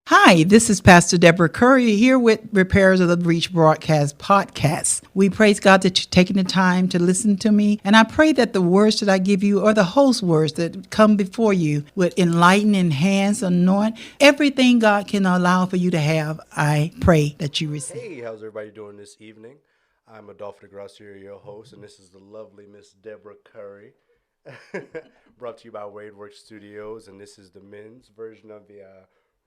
Hi, this is Pastor Deborah Curry here with Repairers of the Breach Broadcast Podcast. We praise God that you're taking the time to listen to me, and I pray that the words that I give you or the host words that come before you would enlighten, enhance, anoint everything God can allow for you to have. I pray that you receive. Hey, how's everybody doing this evening? I'm Adolfo DeGracia, your host, and this is the lovely Miss Deborah Curry, brought to you by WadeWorksStudios, and this is the men's version of the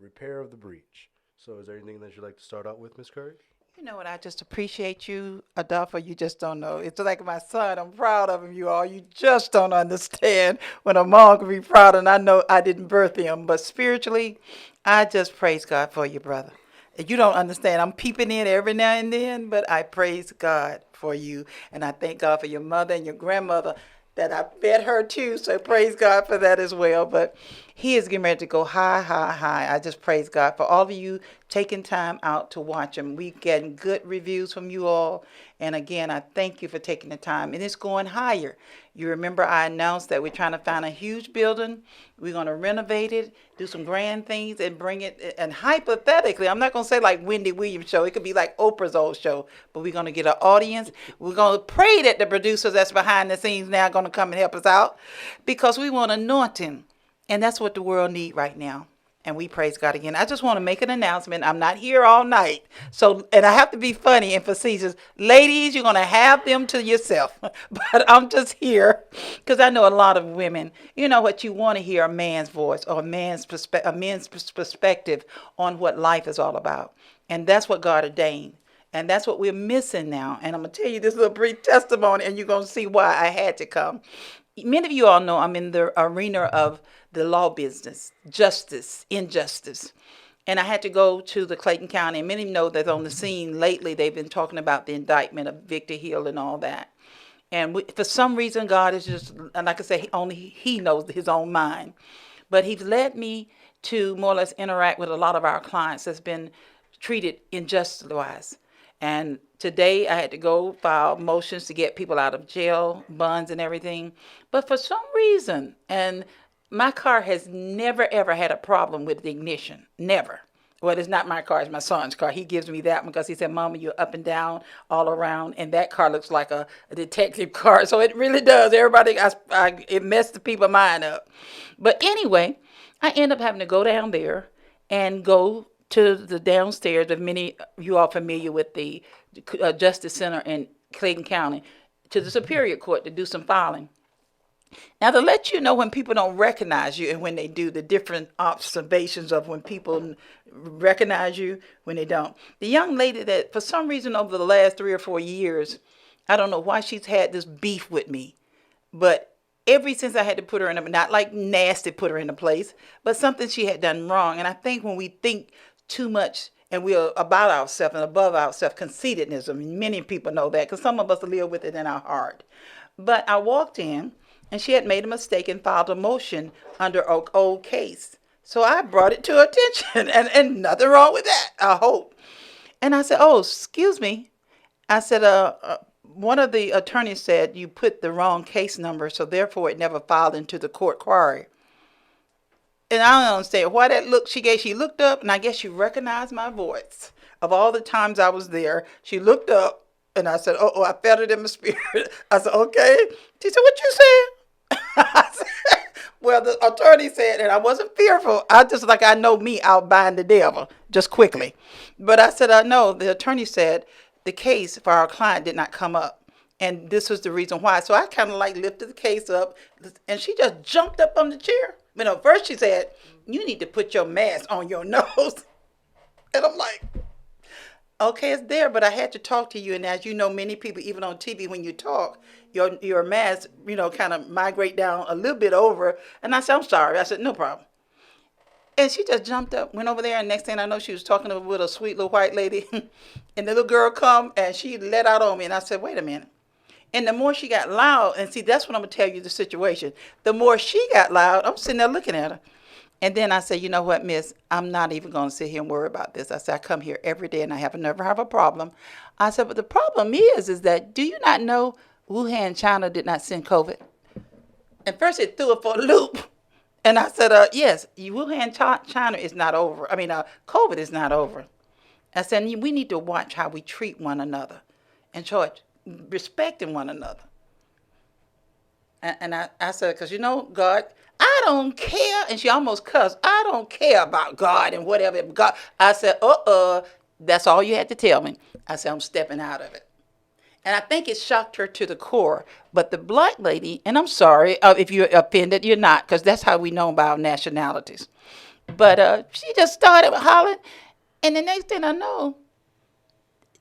Repair of the Breach. So is there anything that you'd like to start out with, Miss Curry? You know what? I just appreciate you, Adolfo. You just don't know. It's like my son. I'm proud of him, you all. You just don't understand when a mom can be proud, and I know I didn't birth him. But spiritually, I just praise God for you, brother. You don't understand. I'm peeping in every now and then, but I praise God for you. And I thank God for your mother and your grandmother that I fed her too. So praise God for that as well. But he is getting ready to go high, high, high. I just praise God for all of you taking time out to watch him. We getting good reviews from you all. And again, I thank you for taking the time. And it's going higher. You remember I announced that we're trying to find a huge building. We're going to renovate it, do some grand things, and bring it. And hypothetically, I'm not going to say like Wendy Williams' show. It could be like Oprah's old show. But we're going to get an audience. We're going to pray that the producers that's behind the scenes now are going to come and help us out, because we want anointing. And that's what the world needs right now. And we praise God again. I just want to make an announcement. I'm not here all night. So, and I have to be funny and facetious. Ladies, you're going to have them to yourself. But I'm just here because I know a lot of women, you know what, you want to hear a man's voice or a men's perspective on what life is all about. And that's what God ordained. And that's what we're missing now. And I'm going to tell you this little brief testimony, and you're going to see why I had to come. Many of you all know I'm in the arena of the law business, justice, injustice. And I had to go to the Clayton County. And many know that on the scene lately, they've been talking about the indictment of Victor Hill and all that. And for some reason, God is just, and like I say, only he knows his own mind. But he's led me to more or less interact with a lot of our clients that's been treated injustice-wise. And today I had to go file motions to get people out of jail, bonds and everything. But for some reason, and my car has never, ever had a problem with the ignition. Never. Well, it's not my car. It's my son's car. He gives me that one because he said, Mama, you're up and down all around. And that car looks like a detective car. So it really does. Everybody, it messed the people's mind up. But anyway, I end up having to go down there and go to the downstairs. If many of you are familiar with the Justice Center in Clayton County, to the Superior Court to do some filing. Now, to let you know when people don't recognize you and when they do, the different observations of when people recognize you, when they don't. The young lady that for some reason over the last 3 or 4 years, I don't know why she's had this beef with me, but ever since I had to put her in a, not like nasty put her in a place, but something she had done wrong. And I think when we think too much and we're about ourselves and above ourselves, conceitedness, many people know that because some of us live with it in our heart. But I walked in, and she had made a mistake and filed a motion under an old case. So I brought it to her attention, and nothing wrong with that, I hope. And I said, oh, excuse me. I said, one of the attorneys said you put the wrong case number, so therefore it never filed into the court query. And I don't understand why that look she gave. She looked up, and I guess she recognized my voice. Of all the times I was there, she looked up, and I said, oh, I felt it in my spirit. I said, okay. She said, what you said? I said, well, the attorney said, and I wasn't fearful. I just, like I know me, I'll bind the devil just quickly. But I said, no, the attorney said the case for our client did not come up. And this was the reason why. So I kind of like lifted the case up, and she just jumped up on the chair. You know, first she said, you need to put your mask on your nose. And I'm like, okay, it's there, but I had to talk to you. And as you know, many people, even on TV, when you talk, your mask, you know, kind of migrate down a little bit over. And I said, I'm sorry. I said, no problem. And she just jumped up, went over there, and next thing I know, she was talking with a sweet little white lady. And the little girl come, and she let out on me. And I said, wait a minute. And the more she got loud, and see, that's what I'm going to tell you the situation. The more she got loud, I'm sitting there looking at her. And then I said, you know what, miss, I'm not even going to sit here and worry about this. I said, I come here every day, and I never have a problem. I said, but the problem is that, do you not know Wuhan, China did not send COVID? And first it threw her for a loop. And I said, yes, Wuhan, China is not over. I mean, COVID is not over. I said, we need to watch how we treat one another and show respecting one another. And I said, because God, I don't care. And she almost cussed. I don't care about God and whatever. God. I said, that's all you had to tell me. I said, I'm stepping out of it. And I think it shocked her to the core. But the black lady, and I'm sorry if you're offended, you're not, because that's how we know about nationalities. But she just started hollering. And the next thing I know,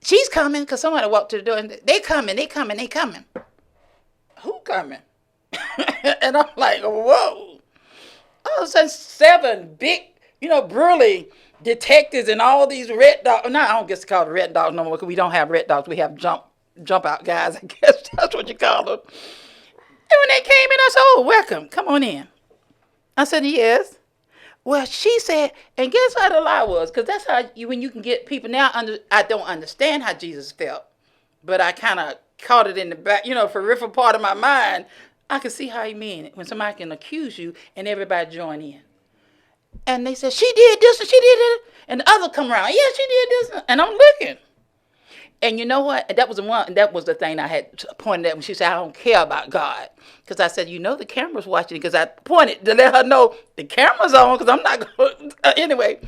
she's coming, because somebody walked to the door and they coming, they coming, they coming. Who coming? And I'm like, whoa. All of a sudden, 7 big, burly detectives and all these red dogs. No, I don't get to call it red dogs no more because we don't have red dogs. We have jump out guys, I guess that's what you call them. And when they came in, I said, oh, welcome. Come on in. I said, yes. Well, she said, and guess how the lie was? Because that's how when you can get people. Now, I don't understand how Jesus felt, but I kind of caught it in the back, peripheral part of my mind. I can see how he mean it when somebody can accuse you and everybody join in. And they said, she did this and she did it. And the other come around, yeah, she did this. And I'm looking. And you know what? That was the thing I had pointed at when she said, I don't care about God. Because I said, the camera's watching it. Because I pointed to let her know the camera's on because I'm not going to. Anyway.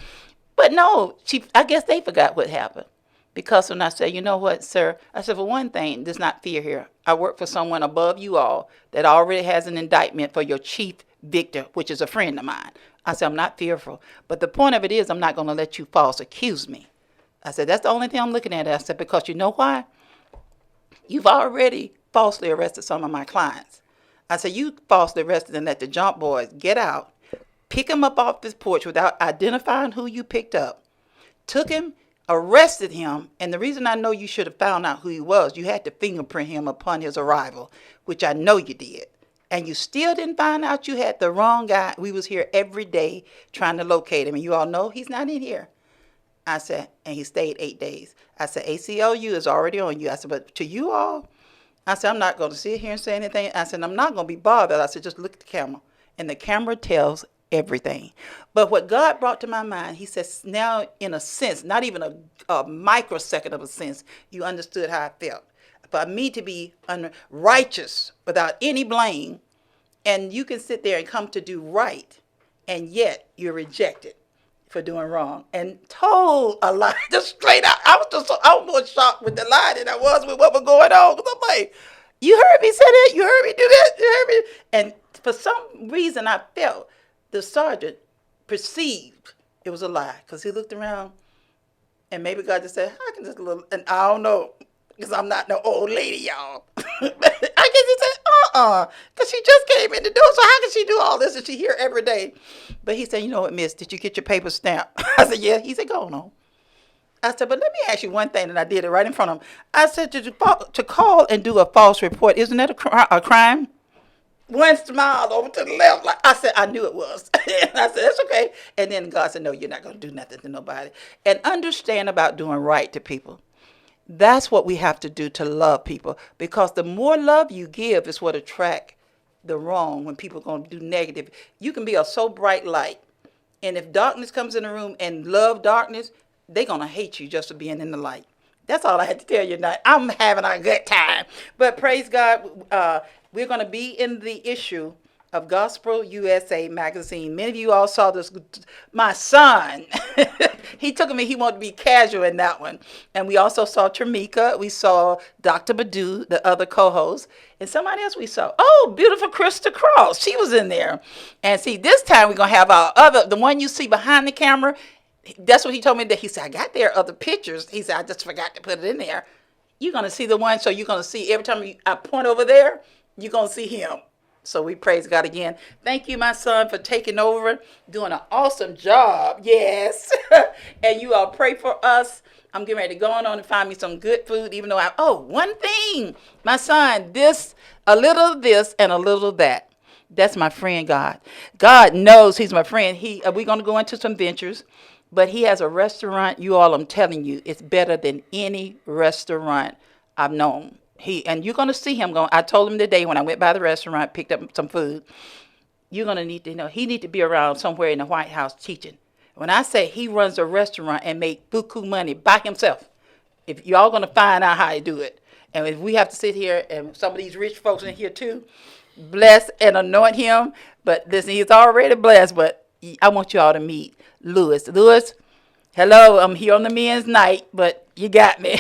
But no, I guess they forgot what happened. Because when I said, you know what, sir? I said, for one thing, there's not fear here. I work for someone above you all that already has an indictment for your chief victor, which is a friend of mine. I said, I'm not fearful. But the point of it is, I'm not going to let you false accuse me. I said, that's the only thing I'm looking at. I said, because you know why? You've already falsely arrested some of my clients. I said, you falsely arrested and let the jump boys get out, pick him up off this porch without identifying who you picked up, took him, arrested him, and the reason I know you should have found out who he was, you had to fingerprint him upon his arrival, which I know you did. And you still didn't find out you had the wrong guy. We was here every day trying to locate him, and you all know he's not in here. I said, and he stayed 8 days. I said, ACLU is already on you. I said, but to you all, I said, I'm not going to sit here and say anything. I said, I'm not going to be bothered. I said, just look at the camera. And the camera tells everything. But what God brought to my mind, he says, now in a sense, not even a microsecond of a sense, you understood how I felt. For me to be righteous without any blame, and you can sit there and come to do right, and yet you're rejected for doing wrong and told a lie just straight out. I was more shocked with the lie than I was with what was going on. Because I'm like, you heard me say that? You heard me do that? You heard me? And for some reason, I felt the sergeant perceived it was a lie because he looked around and maybe God just said, I can just a little, and I don't know because I'm not no old lady, y'all. I guess he said, because she just came in the door, so how can she do all this and she here every day? But he said, you know what, miss, did you get your paper stamped? I said, yeah. He said, go on. I said, but let me ask you one thing, and I did it right in front of him. I said, to call and do a false report, isn't that a crime? One smile over to the left. Like I said, I knew it was. And I said, that's okay. And then God said, no, you're not going to do nothing to nobody. And understand about doing right to people. That's what we have to do to love people. Because the more love you give is what attract the wrong when people are going to do negative. You can be a so bright light. And if darkness comes in the room and love darkness, they're going to hate you just for being in the light. That's all I had to tell you tonight. I'm having a good time. But praise God, we're going to be in the issue of Gospel USA magazine. Many of you all saw this. My son, he took me, he wanted to be casual in that one. And we also saw Tramika. We saw Dr. Badu, the other co-host. And somebody else we saw. Oh, beautiful Krista Cross. She was in there. And see, this time we're going to have the one you see behind the camera. That's what he told me. That he said, I got there other pictures. He said, I just forgot to put it in there. You're going to see the one, so you're going to see every time I point over there, you're going to see him. So we praise God again. Thank you, my son, for taking over, doing an awesome job. Yes. And you all pray for us. I'm getting ready to go on and find me some good food, even though one thing, my son, a little this and a little that. That's my friend, God. God knows he's my friend. We're going to go into some ventures. But he has a restaurant, you all, I'm telling you, it's better than any restaurant I've known. And you're going to see him going. I told him today when I went by the restaurant, picked up some food. you're gonna need to know he need to be around somewhere in the White House teaching. When I say he runs a restaurant and make buku money by himself, if y'all gonna find out how to do it, and if we have to sit here and some of these rich folks in here too, bless and anoint him. But listen, he's already blessed. But I want y'all to meet Lewis. Lewis, hello, I'm here on the men's night, but you got me.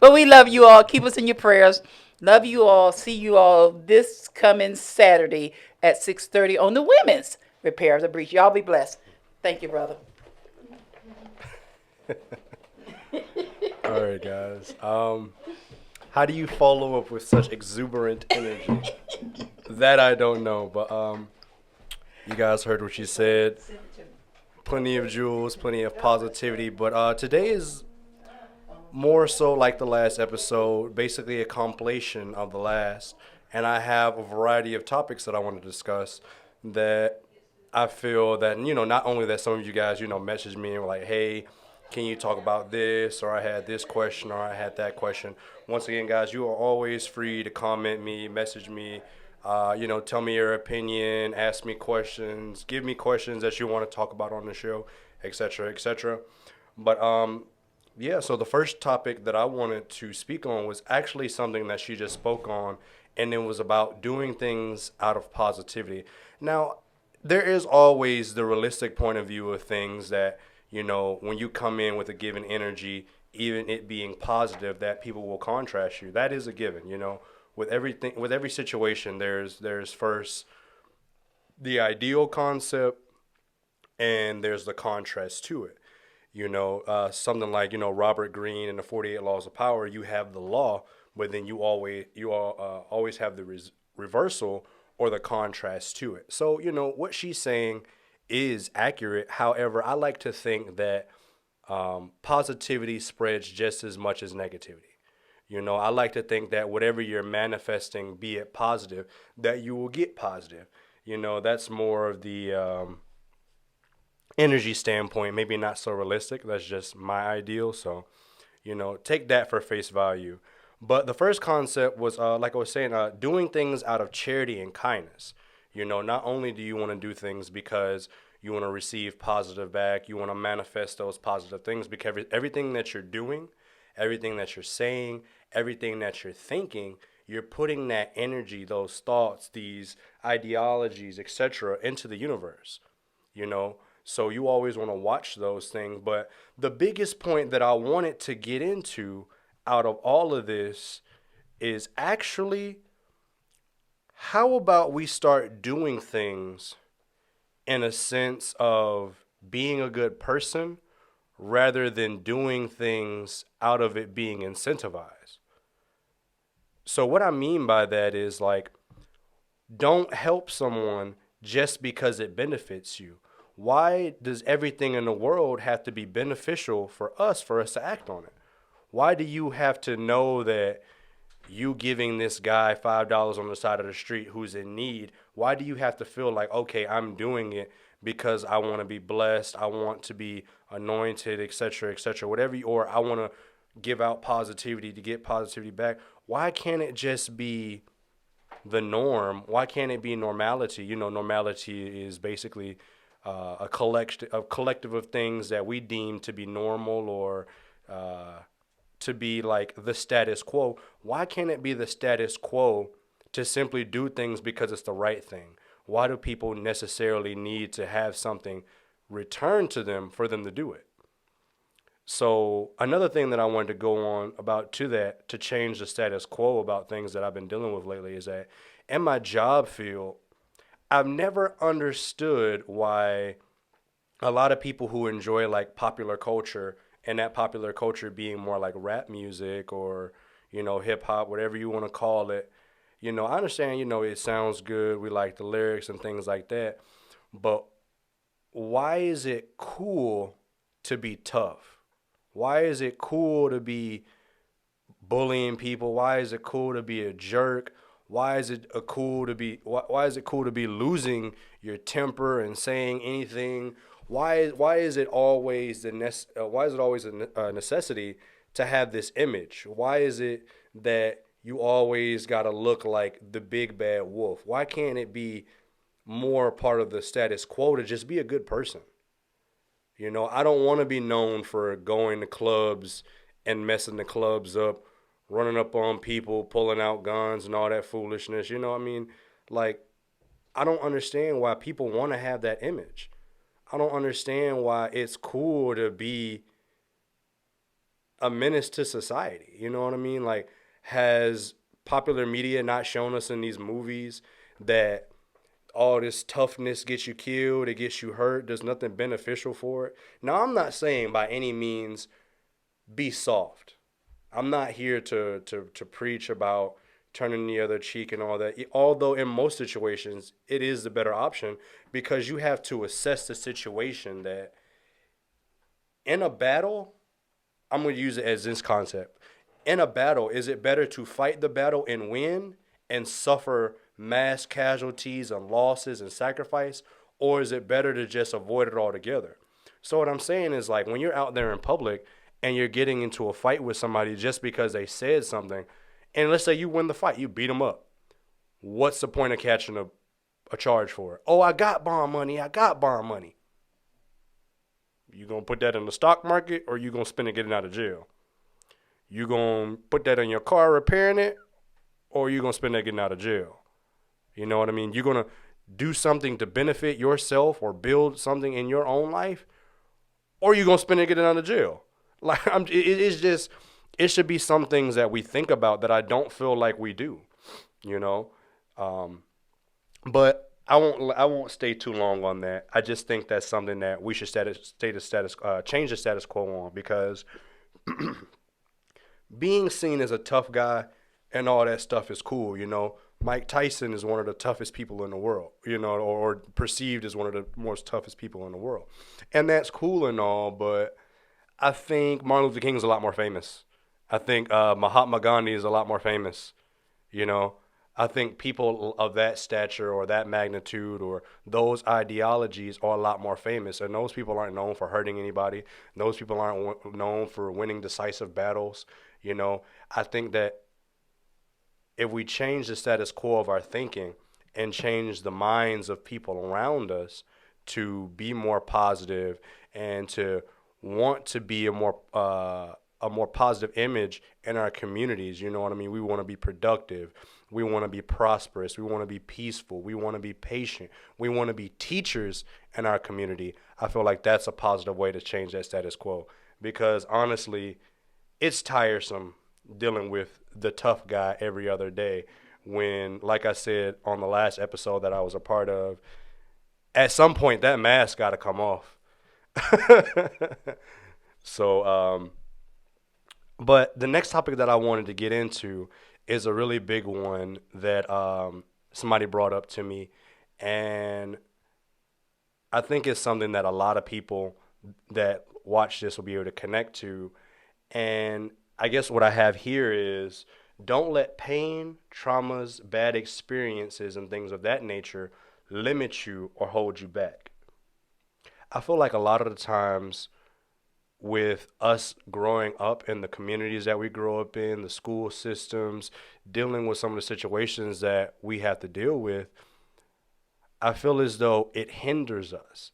But we love you all. Keep us in your prayers. Love you all. See you all this coming Saturday at 6:30 on the women's Repair of the Breach. Y'all be blessed. Thank you, brother. All right, guys. How do you follow up with such exuberant energy? That I don't know, but you guys heard what she said. Plenty of jewels, plenty of positivity, but today is more so like the last episode, basically a compilation of the last, and I have a variety of topics that I want to discuss that I feel that, not only that some of you guys, message me and were like, hey, can you talk about this, or I had this question, or I had that question. Once again, guys, you are always free to comment me, message me, tell me your opinion, ask me questions, give me questions that you want to talk about on the show, etc., etc. But yeah, so the first topic that I wanted to speak on was actually something that she just spoke on, and it was about doing things out of positivity. Now, there is always the realistic point of view of things that, when you come in with a given energy, even it being positive, that people will contrast you. That is a given, With everything, with every situation, there's first the ideal concept, and there's the contrast to it. Something like Robert Greene and the 48 Laws of Power. You have the law, but then you always have the reversal or the contrast to it. So what she's saying is accurate. However, I like to think that positivity spreads just as much as negativity. I like to think that whatever you're manifesting, be it positive, that you will get positive. That's more of the energy standpoint, maybe not so realistic. That's just my ideal. So, take that for face value. But the first concept was, like I was saying, doing things out of charity and kindness. Not only do you want to do things because you want to receive positive back, you want to manifest those positive things, because everything that you're doing, everything that you're saying, everything that you're thinking, you're putting that energy, those thoughts, these ideologies, etc., into the universe. So you always want to watch those things. But the biggest point that I wanted to get into out of all of this is actually, how about we start doing things in a sense of being a good person rather than doing things out of it being incentivized? So what I mean by that is, like, don't help someone just because it benefits you. Why does everything in the world have to be beneficial for us to act on it? Why do you have to know that you giving this guy $5 on the side of the street who's in need? Why do you have to feel like, okay, I'm doing it because I want to be blessed, I want to be anointed, etc., etc., whatever, or I want to give out positivity to get positivity back? Why can't it just be the norm? Why can't it be normality? Normality is basically a collective of things that we deem to be normal, or to be like the status quo. Why can't it be the status quo to simply do things because it's the right thing? Why do people necessarily need to have something returned to them for them to do it? So another thing that I wanted to go on about to that, to change the status quo about things that I've been dealing with lately, is that in my job field, I've never understood why a lot of people who enjoy like popular culture, and that popular culture being more like rap music or, hip hop, whatever you want to call it. I understand, it sounds good. We like the lyrics and things like that. But why is it cool to be tough? Why is it cool to be bullying people? Why is it cool to be a jerk? Why is it cool to be losing your temper and saying anything? Why is it always a necessity to have this image? Why is it that you always got to look like the big bad wolf? Why can't it be more part of the status quo to just be a good person. You know, I don't want to be known for going to clubs and messing the clubs up, running up on people, pulling out guns and all that foolishness. You know what I mean? Like, I don't understand why people want to have that image. I don't understand why it's cool to be a menace to society. You know what I mean? Like, has popular media not shown us in these movies that all this toughness gets you killed, it gets you hurt, there's nothing beneficial for it? Now, I'm not saying by any means be soft. I'm not here to preach about turning the other cheek and all that. Although in most situations it is the better option, because you have to assess the situation that in a battle, I'm going to use it as this concept. In a battle, is it better to fight the battle and win and suffer mass casualties and losses and sacrifice, or is it better to just avoid it altogether? So what I'm saying is, like, when you're out there in public and you're getting into a fight with somebody just because they said something, and let's say you win the fight, you beat them up. What's the point of catching a charge for it? Oh, I got bond money. I got bond money. You gonna put that in the stock market, or you gonna spend it getting out of jail? You gonna put that in your car repairing it, or you gonna spend that getting out of jail? You know what I mean? You're gonna do something to benefit yourself or build something in your own life, or you gonna spend it getting out of jail? Like, it's just, it should be some things that we think about that I don't feel like we do. You know, um, but I won't stay too long on that. I just think that's something that we should change the status quo on, because being seen as a tough guy and all that stuff is cool. You know, Mike Tyson is one of the toughest people in the world, you know, or perceived as one of the most toughest people in the world. And that's cool and all, but I think Martin Luther King is a lot more famous. I think Mahatma Gandhi is a lot more famous. You know, I think people of that stature or that magnitude or those ideologies are a lot more famous. And those people aren't known for hurting anybody. Those people aren't known for winning decisive battles. You know, I think that if we change the status quo of our thinking and change the minds of people around us to be more positive and to want to be a more positive image in our communities. You know what I mean? We want to be productive. We want to be prosperous. We want to be peaceful. We want to be patient. We want to be teachers in our community. I feel like that's a positive way to change that status quo, because honestly, it's tiresome dealing with the tough guy every other day when, like I said on the last episode that I was a part of, at some point that mask got to come off. So, but the next topic that I wanted to get into is a really big one that somebody brought up to me, and I think it's something that a lot of people that watch this will be able to connect to. And I guess what I have here is, don't let pain, traumas, bad experiences, and things of that nature limit you or hold you back. I feel like a lot of the times with us growing up in the communities that we grow up in, the school systems, dealing with some of the situations that we have to deal with, I feel as though it hinders us.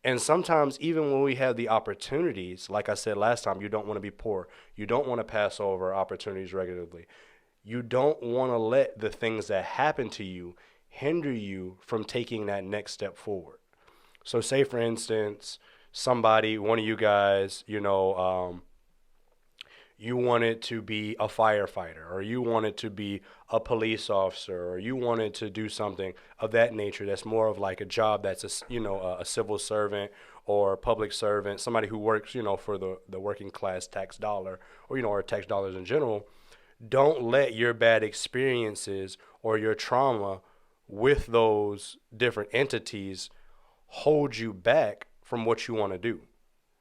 And sometimes, even when we have the opportunities, like I said last time, you don't want to be poor. You don't want to pass over opportunities regularly. You don't want to let the things that happen to you hinder you from taking that next step forward. So, say for instance, somebody, one of you guys, you wanted to be a firefighter, or you wanted to be a police officer, or you wanted to do something of that nature that's more of like a job that's a civil servant or a public servant, somebody who works, for the working class tax dollar, or tax dollars in general. Don't let your bad experiences or your trauma with those different entities hold you back from what you want to do.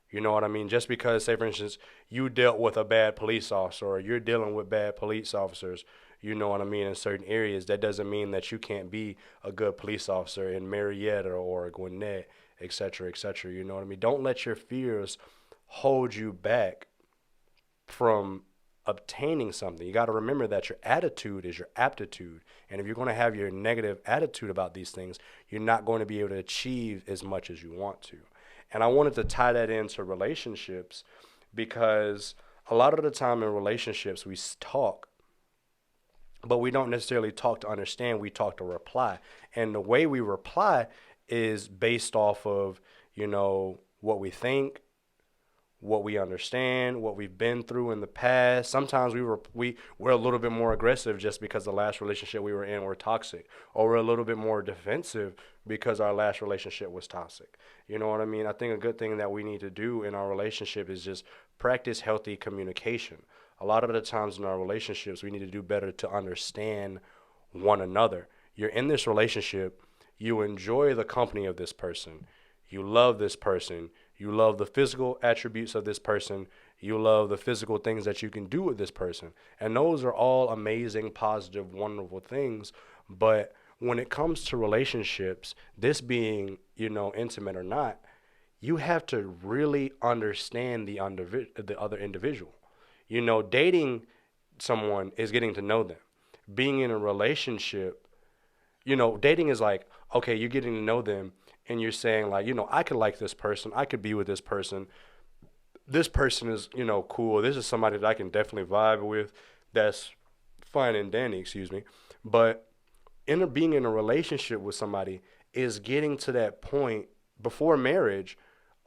You know what I mean? Just because, say, for instance, you dealt with a bad police officer, or you're dealing with bad police officers, you know what I mean, in certain areas, that doesn't mean that you can't be a good police officer in Marietta or Gwinnett, et cetera, et cetera. You know what I mean? Don't let your fears hold you back from obtaining something. You got to remember that your attitude is your aptitude. And if you're going to have your negative attitude about these things, you're not going to be able to achieve as much as you want to. And I wanted to tie that into relationships because a lot of the time in relationships, we talk, but we don't necessarily talk to understand. We talk to reply. And the way we reply is based off of, what we think, what we understand, what we've been through in the past. Sometimes we're a little bit more aggressive just because the last relationship we were in were toxic, or we're a little bit more defensive because our last relationship was toxic. You know what I mean? I think a good thing that we need to do in our relationship is just practice healthy communication. A lot of the times in our relationships, we need to do better to understand one another. You're in this relationship, you enjoy the company of this person, you love this person, you love the physical attributes of this person. You love the physical things that you can do with this person. And those are all amazing, positive, wonderful things. But when it comes to relationships, this being, intimate or not, you have to really understand the other individual. Dating someone is getting to know them. Being in a relationship, dating is like, okay, you're getting to know them and you're saying like, I could like this person. I could be with this person. This person is, cool. This is somebody that I can definitely vibe with. That's fine and dandy, excuse me. But being in a relationship with somebody is getting to that point before marriage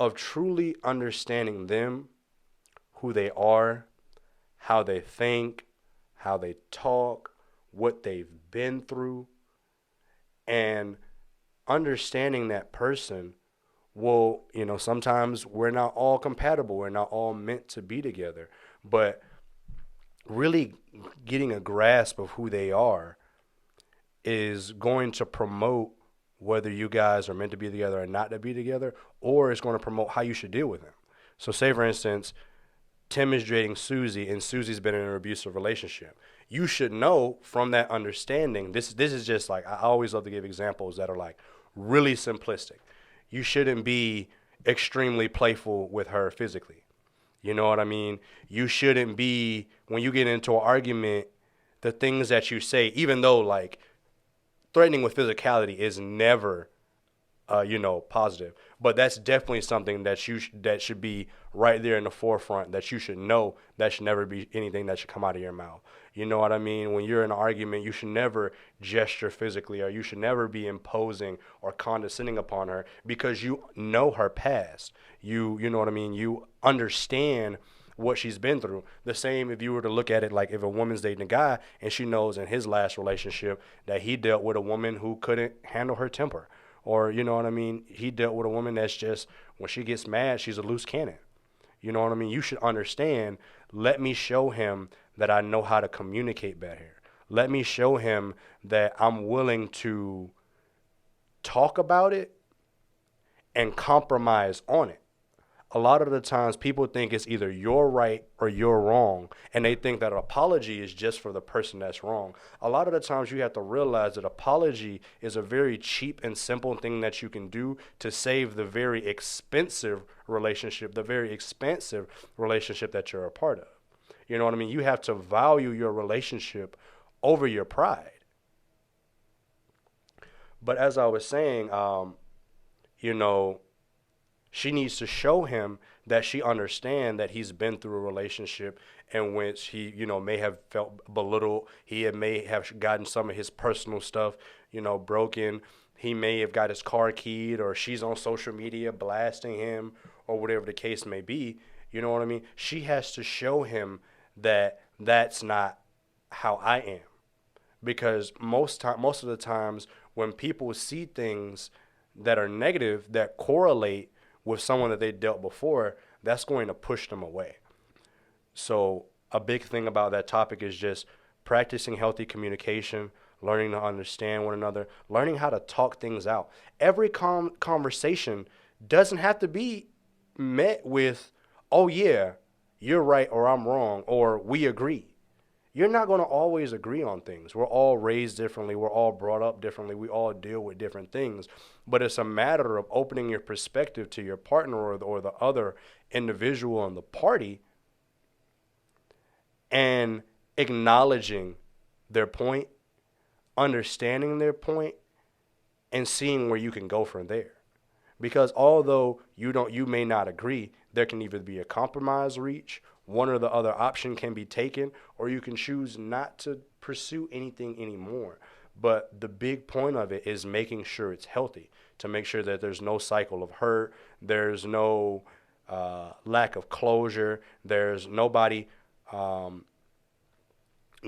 of truly understanding them, who they are, how they think, how they talk, what they've been through, and understanding that person will, sometimes we're not all compatible. We're not all meant to be together. But really getting a grasp of who they are is going to promote whether you guys are meant to be together or not to be together, or it's going to promote how you should deal with them. So say, for instance, Tim is dating Susie and Susie's been in an abusive relationship. You should know from that understanding, this is just like, I always love to give examples that are like really simplistic. You shouldn't be extremely playful with her physically. You know what I mean? You shouldn't be, when you get into an argument, the things that you say, even though like threatening with physicality is never positive. But that's definitely something that that should be right there in the forefront, that you should know. That should never be anything that should come out of your mouth. You know what I mean? When you're in an argument, you should never gesture physically, or you should never be imposing or condescending upon her, because you know her past. You know what I mean? You understand what she's been through. The same if you were to look at it like if a woman's dating a guy and she knows in his last relationship that he dealt with a woman who couldn't handle her temper. Or, you know what I mean? He dealt with a woman that's just, when she gets mad, she's a loose cannon. You know what I mean? You should understand, let me show him that I know how to communicate better. Let me show him that I'm willing to talk about it and compromise on it. A lot of the times people think it's either you're right or you're wrong, and they think that an apology is just for the person that's wrong. A lot of the times you have to realize that apology is a very cheap and simple thing that you can do to save the very expensive relationship, that you're a part of. You know what I mean? You have to value your relationship over your pride. But as I was saying, you know, she needs to show him that she understands that he's been through a relationship in which he, may have felt belittled. May have gotten some of his personal stuff, broken. He may have got his car keyed, or she's on social media blasting him, or whatever the case may be. You know what I mean? She has to show him that that's not how I am. Because most of the times when people see things that are negative, that correlate with someone that they dealt before, that's going to push them away. So a big thing about that topic is just practicing healthy communication, learning to understand one another, learning how to talk things out. Every conversation doesn't have to be met with, oh yeah, you're right or I'm wrong, or we agree. You're not going to always agree on things. We're all raised differently. We're all brought up differently. We all deal with different things. But it's a matter of opening your perspective to your partner or the other individual in the party and acknowledging their point, understanding their point, and seeing where you can go from there. Because although you may not agree, there can either be a compromise reach, one or the other option can be taken, or you can choose not to pursue anything anymore. But the big point of it is making sure it's healthy, to make sure that there's no cycle of hurt, there's no lack of closure, there's nobody um,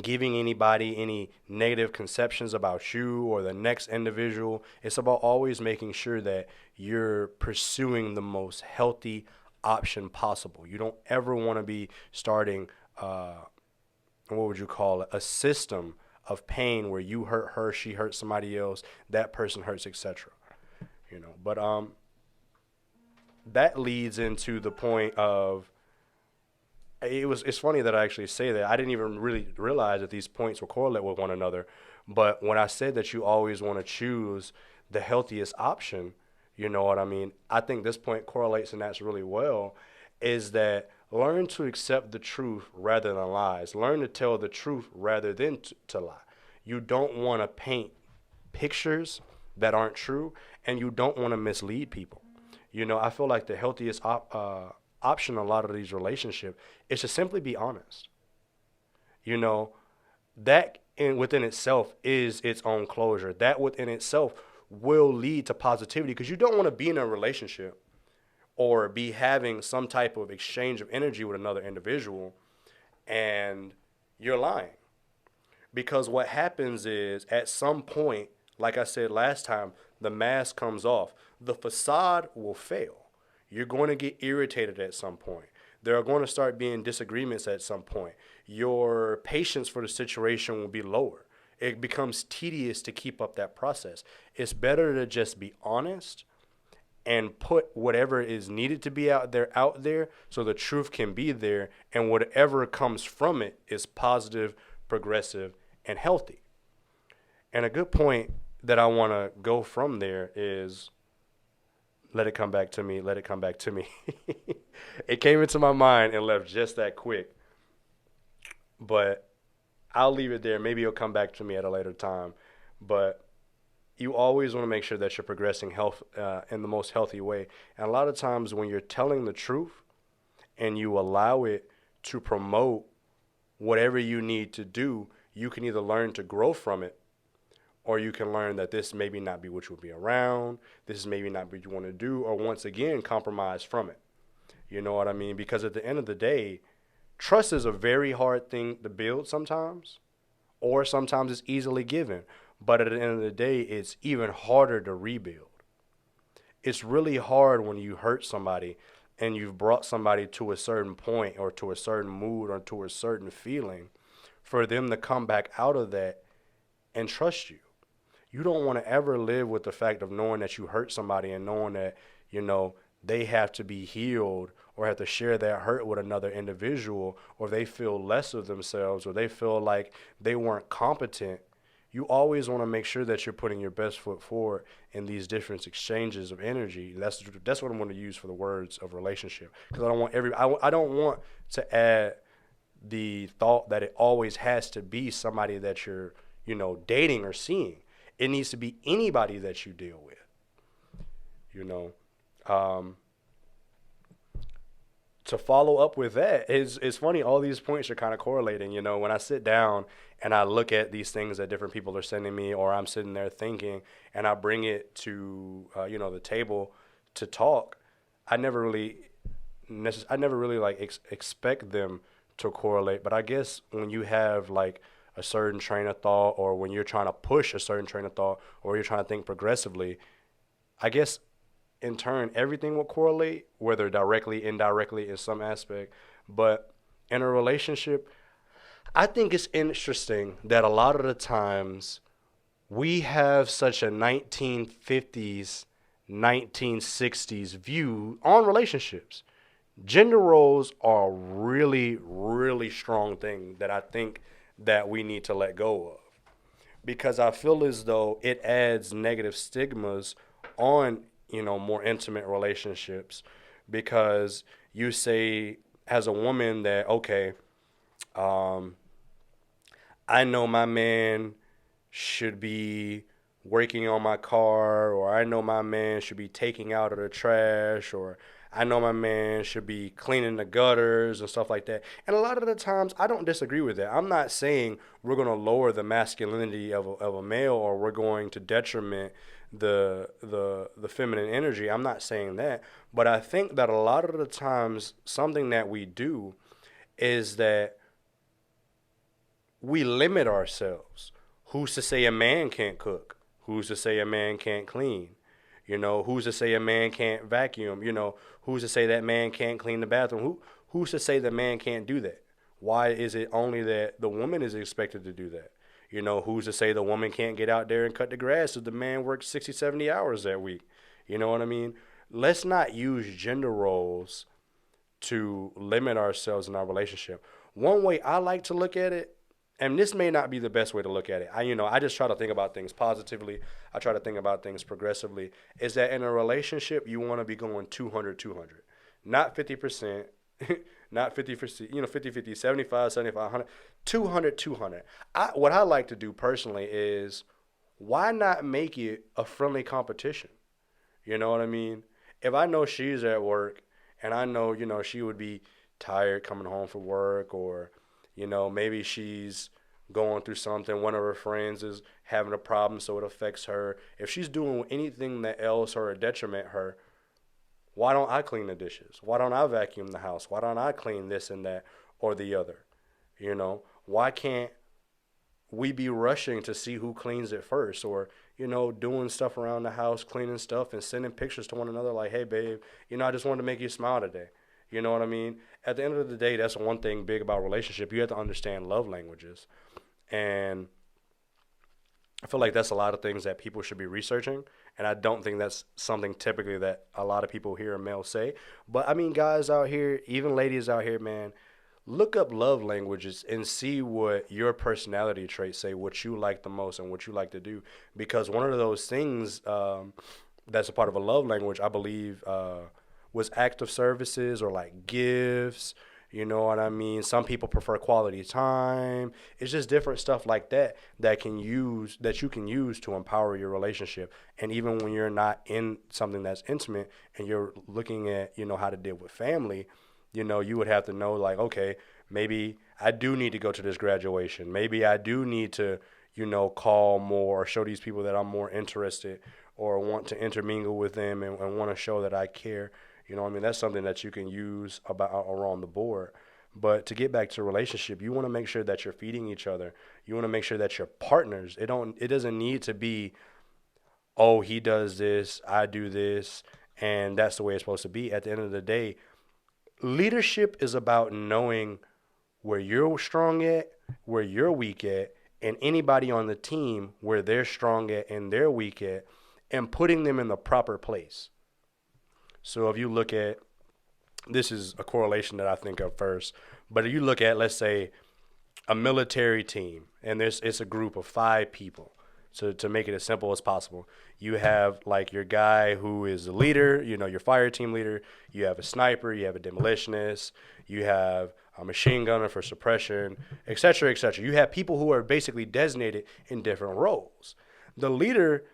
giving anybody any negative conceptions about you or the next individual. It's about always making sure that you're pursuing the most healthy option possible. You don't ever want to be starting, what would you call it, a system of pain where you hurt her, she hurts somebody else, that person hurts, etc. But that leads into the point of it's funny that I actually say that. I didn't even really realize that these points will correlate with one another. But when I said that you always want to choose the healthiest option, you know what I mean? I think this point correlates and that's really well, is that learn to accept the truth rather than lies. Learn to tell the truth rather than to lie. You don't want to paint pictures that aren't true, and you don't want to mislead people. I feel like the healthiest option in a lot of these relationships is to simply be honest. You know, that within itself is its own closure. That within itself will lead to positivity, because you don't want to be in a relationship or be having some type of exchange of energy with another individual and you're lying. Because what happens is at some point, like I said last time, the mask comes off. The facade will fail. You're going to get irritated at some point. There are going to start being disagreements at some point. Your patience for the situation will be lower. It becomes tedious to keep up that process. It's better to just be honest and put whatever is needed to be out there so the truth can be there, and whatever comes from it is positive, progressive, and healthy. And a good point that I want to go from there is let it come back to me, let it come back to me. It came into my mind and left just that quick. But I'll leave it there. Maybe it'll come back to me at a later time. But you always want to make sure that you're progressing health in the most healthy way. And a lot of times when you're telling the truth and you allow it to promote whatever you need to do, you can either learn to grow from it, or you can learn that this maybe not be what you will be around, this is maybe not what you want to do, or once again, compromise from it. You know what I mean? Because at the end of the day, trust is a very hard thing to build sometimes, or sometimes it's easily given. But at the end of the day, it's even harder to rebuild. It's really hard when you hurt somebody and you've brought somebody to a certain point or to a certain mood or to a certain feeling, for them to come back out of that and trust you. You don't want to ever live with the fact of knowing that you hurt somebody and knowing that, they have to be healed or have to share that hurt with another individual, or they feel less of themselves, or they feel like they weren't competent. You always want to make sure that you're putting your best foot forward in these different exchanges of energy. That's what I'm going to use for the words of relationship, because I don't want to add the thought that it always has to be somebody that you're dating or seeing. It needs to be anybody that you deal with. Um, to follow up with that, it's funny, all these points are kind of correlating. When I sit down and I look at these things that different people are sending me, or I'm sitting there thinking, and I bring it to the table to talk, I never really expect them to correlate. But I guess when you have like a certain train of thought, or when you're trying to push a certain train of thought, or you're trying to think progressively, I guess in turn everything will correlate, whether directly, indirectly, in some aspect. But in a relationship, I think it's interesting that a lot of the times we have such a 1950s, 1960s view on relationships. Gender roles are a really, really strong thing that I think that we need to let go of, because I feel as though it adds negative stigmas on, more intimate relationships, because you say as a woman that, okay, Um, I know my man should be working on my car, or I know my man should be taking out of the trash, or I know my man should be cleaning the gutters and stuff like that. And a lot of the times, I don't disagree with that. I'm not saying we're going to lower the masculinity of a male, or we're going to detriment the feminine energy. I'm not saying that, but I think that a lot of the times, something that we do is that we limit ourselves. Who's to say a man can't cook? Who's to say a man can't clean? Who's to say a man can't vacuum? Who's to say that man can't clean the bathroom? Who's to say the man can't do that? Why is it only that the woman is expected to do that? Who's to say the woman can't get out there and cut the grass if the man works 60, 70 hours that week? You know what I mean? Let's not use gender roles to limit ourselves in our relationship. One way I like to look at it, and this may not be the best way to look at it. I just try to think about things positively. I try to think about things progressively. Is that in a relationship you want to be going 200, 200, not 50%, not 50%, 50, 50, 75, 75, 100, 200, 200. What I like to do personally is, why not make it a friendly competition? You know what I mean? If I know she's at work and I know, she would be tired coming home from work, or, maybe she's going through something, one of her friends is having a problem so it affects her. If she's doing anything that else or detriment her, why don't I clean the dishes? Why don't I vacuum the house? Why don't I clean this and that or the other? Why can't we be rushing to see who cleans it first, or doing stuff around the house, cleaning stuff and sending pictures to one another like, hey babe, I just wanted to make you smile today. You know what I mean? At the end of the day, that's one thing big about relationship. You have to understand love languages. And I feel like that's a lot of things that people should be researching, and I don't think that's something typically that a lot of people hear a male say. But I mean, guys out here, even ladies out here, man, look up love languages and see what your personality traits say, what you like the most and what you like to do. Because one of those things that's a part of a love language, I believe, was act of services or like gifts. You know what I mean? Some people prefer quality time. It's just different stuff like that that you can use to empower your relationship. And even when you're not in something that's intimate and you're looking at, how to deal with family, you would have to know, like, okay, maybe I do need to go to this graduation. Maybe I do need to, call more or show these people that I'm more interested or want to intermingle with them and want to show that I care. I mean, that's something that you can use about around the board. But to get back to a relationship, you want to make sure that you're feeding each other. You want to make sure that you're partners. It doesn't need to be, oh, he does this, I do this, and that's the way it's supposed to be. At the end of the day, leadership is about knowing where you're strong at, where you're weak at, and anybody on the team where they're strong at and they're weak at, and putting them in the proper place. So if you look at, this is a correlation that I think of first, but if you look at, let's say, a military team, and it's a group of 5 people. So to make it as simple as possible, you have like your guy who is the leader, your fire team leader. You have a sniper, you have a demolitionist, you have a machine gunner for suppression, et cetera, et cetera. You have people who are basically designated in different roles. The leader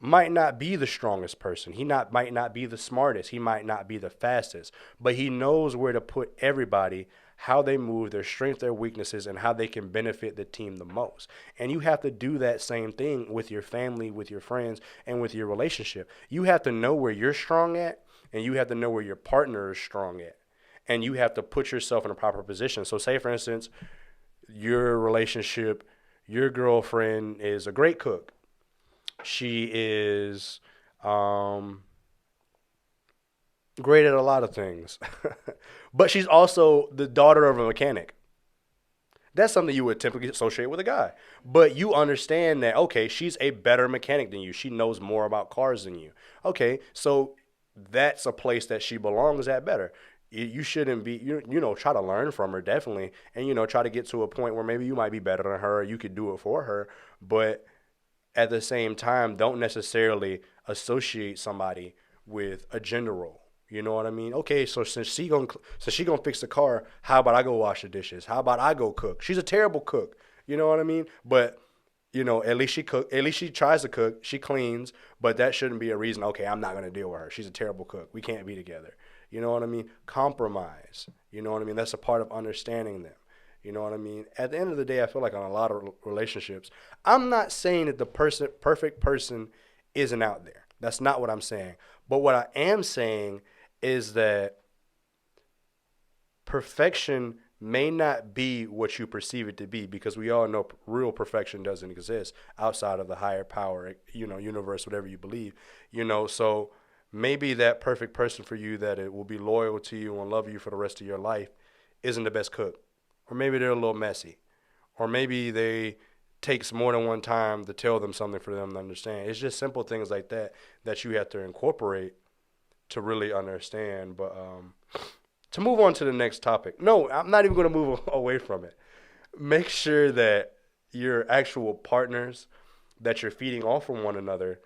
might not be the strongest person. Might not be the smartest. He might not be the fastest, but he knows where to put everybody, how they move, their strengths, their weaknesses, and how they can benefit the team the most. And you have to do that same thing with your family, with your friends, and with your relationship. You have to know where you're strong at, and you have to know where your partner is strong at. And you have to put yourself in a proper position. So say, for instance, your relationship, your girlfriend is a great cook. She is great at a lot of things, but she's also the daughter of a mechanic. That's something you would typically associate with a guy. But you understand that, okay, she's a better mechanic than you. She knows more about cars than you. Okay, so that's a place that she belongs at better. You shouldn't be, try to learn from her, definitely. And, try to get to a point where maybe you might be better than her or you could do it for her. But at the same time, don't necessarily associate somebody with a gender role. You know what I mean? Okay, so since she gonna fix the car, how about I go wash the dishes? How about I go cook? She's a terrible cook. You know what I mean? But at least she cook. At least she tries to cook. She cleans, but that shouldn't be a reason. Okay, I'm not gonna deal with her. She's a terrible cook. We can't be together. You know what I mean? Compromise. You know what I mean? That's a part of understanding them. You know what I mean? At the end of the day, I feel like on a lot of relationships, I'm not saying that the perfect person isn't out there. That's not what I'm saying. But what I am saying is that perfection may not be what you perceive it to be, because we all know real perfection doesn't exist outside of the higher power, universe, whatever you believe. So maybe that perfect person for you that it will be loyal to you and love you for the rest of your life isn't the best cook, or maybe they're a little messy, or maybe they takes more than one time to tell them something for them to understand. It's just simple things like that that you have to incorporate to really understand. But to move on to the next topic, no, I'm not even going to move away from it. Make sure that your actual partners that you're feeding off from one another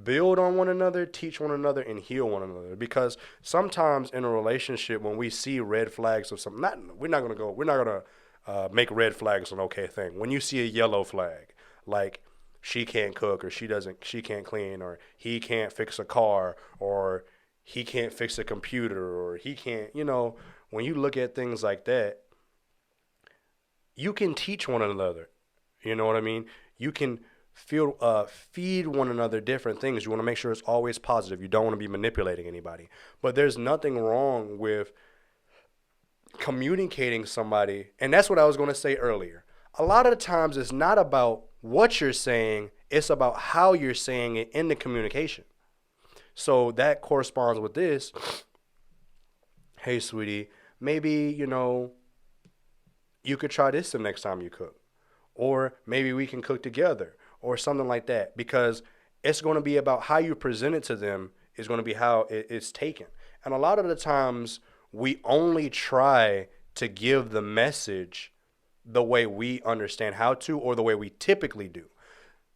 build on one another, teach one another, and heal one another. Because sometimes in a relationship, when we see red flags of something, we're not gonna make red flags an okay thing. When you see a yellow flag, like she can't cook, or she can't clean, or he can't fix a car, or he can't fix a computer, or he can't, when you look at things like that, you can teach one another. You know what I mean? You can feed one another different things. You want to make sure it's always positive. You don't want to be manipulating anybody. But there's nothing wrong with communicating somebody. And that's what I was going to say earlier. A lot of the times it's not about what you're saying, it's about how you're saying it in the communication. So that corresponds with this. Hey, sweetie, maybe, you could try this the next time you cook. Or maybe we can cook together, or something like that. Because it's going to be about how you present it to them, is going to be how it's taken. And a lot of the times we only try to give the message the way we understand how to, or the way we typically do.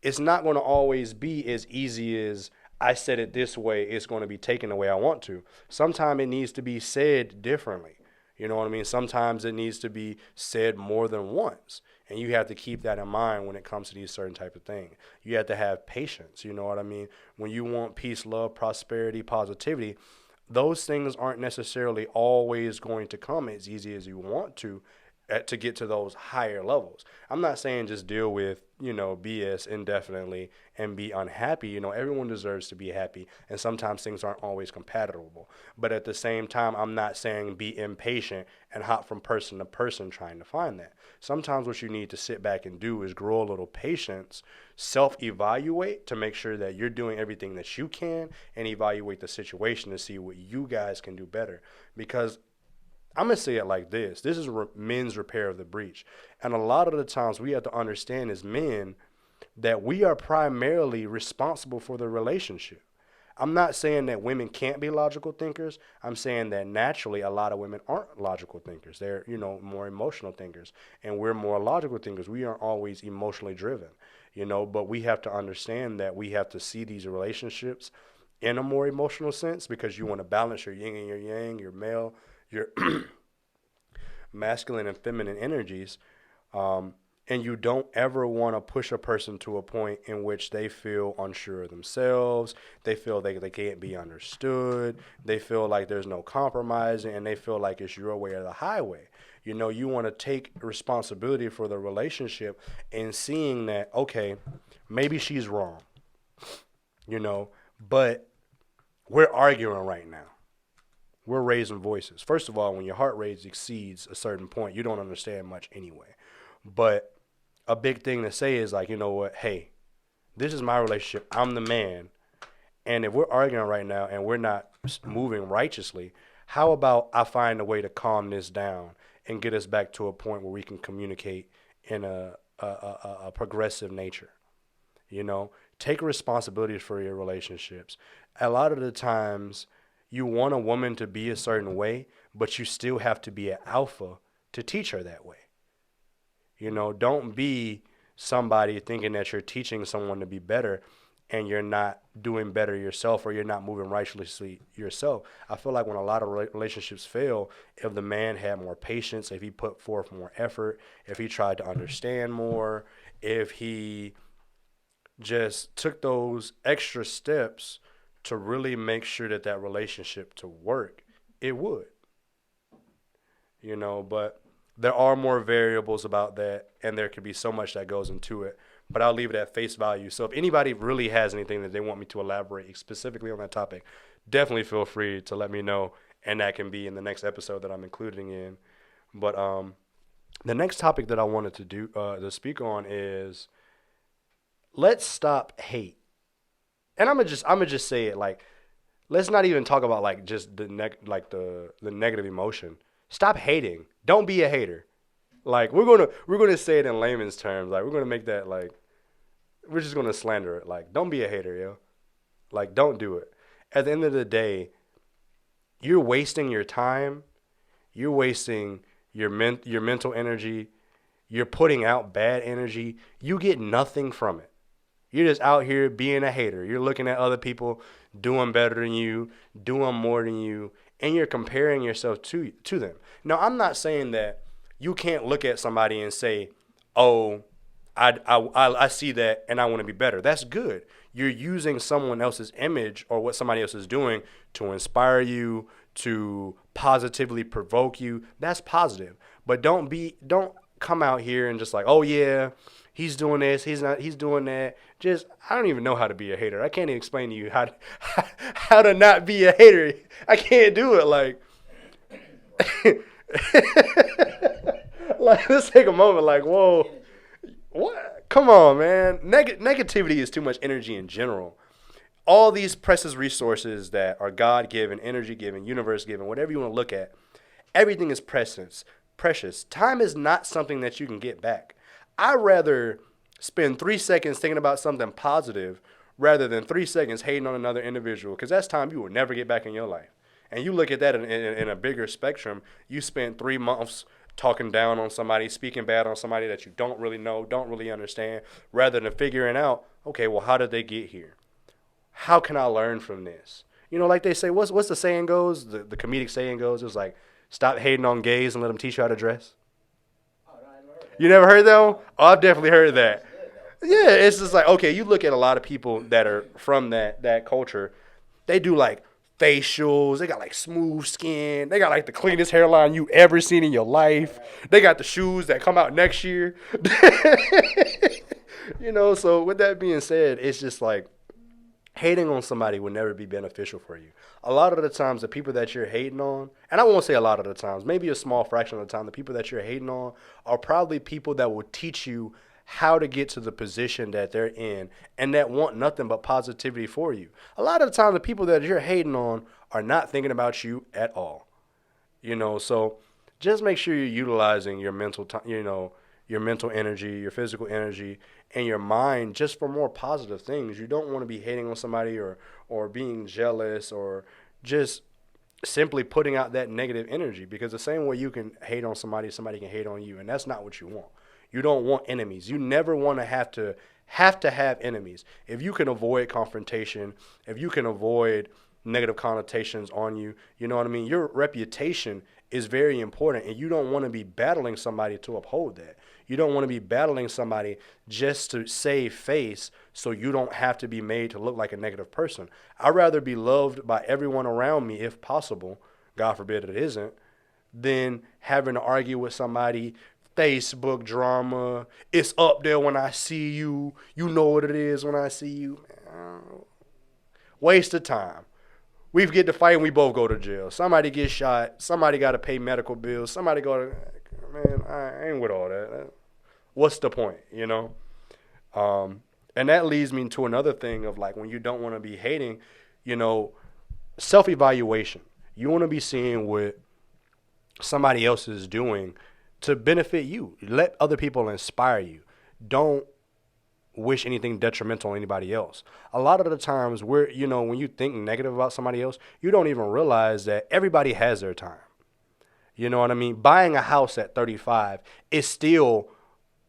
It's not going to always be as easy as I said it this way, it's going to be taken the way I want to. Sometimes it needs to be said differently. You know what I mean? Sometimes it needs to be said more than once. And you have to keep that in mind when it comes to these certain type of things. You have to have patience. You know what I mean? When you want peace, love, prosperity, positivity, those things aren't necessarily always going to come as easy as you want to get to those higher levels. I'm not saying just deal with, BS indefinitely and be unhappy. Everyone deserves to be happy, and sometimes things aren't always compatible. But at the same time, I'm not saying be impatient and hop from person to person trying to find that. Sometimes what you need to sit back and do is grow a little patience, self-evaluate to make sure that you're doing everything that you can, and evaluate the situation to see what you guys can do better. Because I'm going to say it like this. This is men's repair of the breach. And a lot of the times we have to understand as men that we are primarily responsible for the relationship. I'm not saying that women can't be logical thinkers. I'm saying that naturally a lot of women aren't logical thinkers. They're, more emotional thinkers. And we're more logical thinkers. We aren't always emotionally driven, but we have to understand that we have to see these relationships in a more emotional sense, because you want to balance your yin and your yang, your male, your masculine and feminine energies, and you don't ever want to push a person to a point in which they feel unsure of themselves, they feel they can't be understood, they feel like there's no compromising, and they feel like it's your way or the highway. You want to take responsibility for the relationship and seeing that, okay, maybe she's wrong, but we're arguing right now. We're raising voices. First of all, when your heart rate exceeds a certain point, you don't understand much anyway. But a big thing to say is like, you know what? Hey, this is my relationship. I'm the man. And if we're arguing right now and we're not moving righteously, how about I find a way to calm this down and get us back to a point where we can communicate in a progressive nature? Take responsibility for your relationships. A lot of the times, you want a woman to be a certain way, but you still have to be an alpha to teach her that way. Don't be somebody thinking that you're teaching someone to be better and you're not doing better yourself, or you're not moving righteously yourself. I feel like when a lot of relationships fail, if the man had more patience, if he put forth more effort, if he tried to understand more, if he just took those extra steps to really make sure that that relationship to work, it would, but there are more variables about that, and there could be so much that goes into it. But I'll leave it at face value. So if anybody really has anything that they want me to elaborate specifically on that topic, definitely feel free to let me know, and that can be in the next episode that I'm including in. But the next topic that I wanted to speak on is, let's stop hate. And I'm gonna just say it, like, let's not even talk about like just the negative emotion. Stop hating. Don't be a hater. Like, we're gonna say it in layman's terms. Like, we're gonna make that, like, we're just gonna slander it. Like, don't be a hater, yo. Like, don't do it. At the end of the day, you're wasting your time. You're wasting your mental energy. You're putting out bad energy. You get nothing from it. You're just out here being a hater. You're looking at other people doing better than you, doing more than you, and you're comparing yourself to them. Now, I'm not saying that you can't look at somebody and say, "Oh, I see that and I want to be better." That's good. You're using someone else's image or what somebody else is doing to inspire you, to positively provoke you. That's positive. But don't come out here and just like, "Oh yeah, he's doing this, he's doing that." Just, I don't even know how to be a hater. I can't even explain to you how to not be a hater. I can't do it. Like, like, let's take a moment. Like, whoa, what? Come on, man. Negativity is too much energy in general. All these precious resources that are God given, energy given, universe given, whatever you want to look at, everything is precious. Precious. Time is not something that you can get back. I'd rather spend 3 seconds thinking about something positive rather than 3 seconds hating on another individual, because that's time you will never get back in your life. And you look at that in a bigger spectrum. You spent 3 months talking down on somebody, speaking bad on somebody that you don't really know, don't really understand, rather than figuring out, okay, well, how did they get here? How can I learn from this? Like they say, what's the saying goes? The comedic saying goes, it's like, stop hating on gays and let them teach you how to dress. You never heard that one? Oh, I've definitely heard that. Yeah, it's just like, okay, you look at a lot of people that are from that culture, they do like facials, they got like smooth skin, they got like the cleanest hairline you ever seen in your life. They got the shoes that come out next year. So with that being said, it's just like, hating on somebody will never be beneficial for you. A lot of the times, the people that you're hating on, and I won't say a lot of the times, maybe a small fraction of the time, the people that you're hating on are probably people that will teach you how to get to the position that they're in, and that want nothing but positivity for you. A lot of the time, the people that you're hating on are not thinking about you at all. So just make sure you're utilizing your mental time, your mental energy, your physical energy, and your mind just for more positive things. You don't want to be hating on somebody, or being jealous, or just simply putting out that negative energy, because the same way you can hate on somebody, somebody can hate on you, and that's not what you want. You don't want enemies. You never want to have enemies. If you can avoid confrontation, if you can avoid negative connotations on you, you know what I mean? Your reputation is very important, and you don't want to be battling somebody to uphold that. You don't want to be battling somebody just to save face so you don't have to be made to look like a negative person. I'd rather be loved by everyone around me, if possible, God forbid it isn't, than having to argue with somebody. Facebook drama, it's up there when I see you. You know what it is when I see you. Man, waste of time. We get to fight and we both go to jail. Somebody gets shot. Somebody got to pay medical bills. Somebody go to, man, I ain't with all that. What's the point, And that leads me to another thing of, like, when you don't want to be hating, self-evaluation. You want to be seeing what somebody else is doing to benefit you. Let other people inspire you. Don't wish anything detrimental on anybody else. A lot of the times when you think negative about somebody else, you don't even realize that everybody has their time. You know what I mean? Buying a house at 35 is still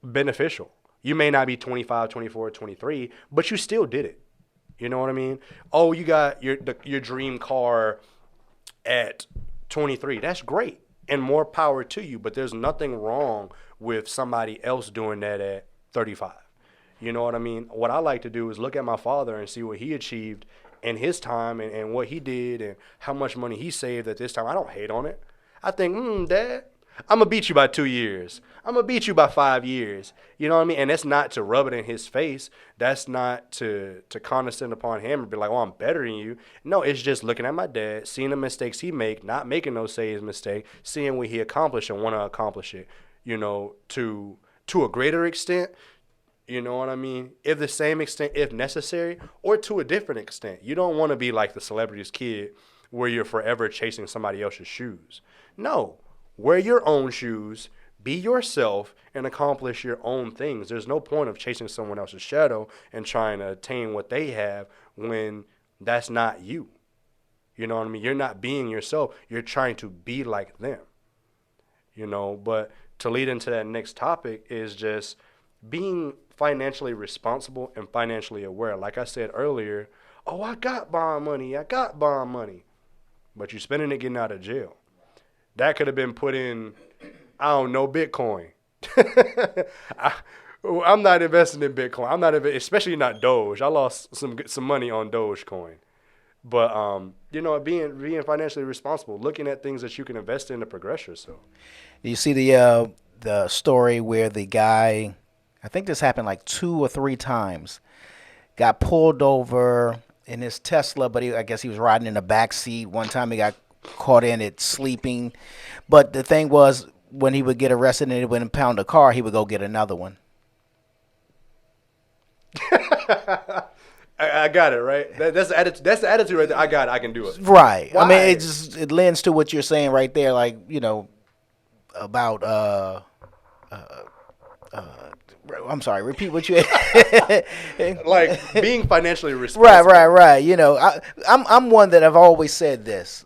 beneficial. You may not be 25, 24, 23, but you still did it. You know what I mean? Oh, you got your dream car at 23. That's great, and more power to you. But there's nothing wrong with somebody else doing that at 35. You know what I mean? What I like to do is look at my father and see what he achieved in his time, and what he did and how much money he saved at this time. I don't hate on it. I think, Dad, I'm going to beat you by 2 years. I'm going to beat you by 5 years. You know what I mean? And that's not to rub it in his face. That's not to condescend upon him and be like, oh, I'm better than you. No, it's just looking at my dad, seeing the mistakes he make, not making those same mistakes, seeing what he accomplished and want to accomplish it, to a greater extent. You know what I mean? If the same extent, if necessary, or to a different extent. You don't want to be like the celebrity's kid where you're forever chasing somebody else's shoes. No. Wear your own shoes, be yourself, and accomplish your own things. There's no point of chasing someone else's shadow and trying to attain what they have when that's not you. You know what I mean? You're not being yourself. You're trying to be like them. But to lead into that next topic is just being financially responsible and financially aware. Like I said earlier, oh, I got bond money. But you're spending it getting out of jail. That could have been put in, I don't know, Bitcoin. I'm not investing in Bitcoin. I'm not, especially not Doge. I lost some money on Dogecoin. But being financially responsible, looking at things that you can invest in to progress yourself. You see the story where the guy, I think this happened like 2 or 3 times, got pulled over in his Tesla, but I guess he was riding in the back seat. One time he got caught in it sleeping. But the thing was, when he would get arrested and he would impound a car, he would go get another one. I got it, right? That's the attitude. That's the attitude right there. I got it. I can do it. Right. Why? I mean, it lends to what you're saying right there, like, about I'm sorry, repeat what you like being financially responsible. Right. I'm one that I've always said this.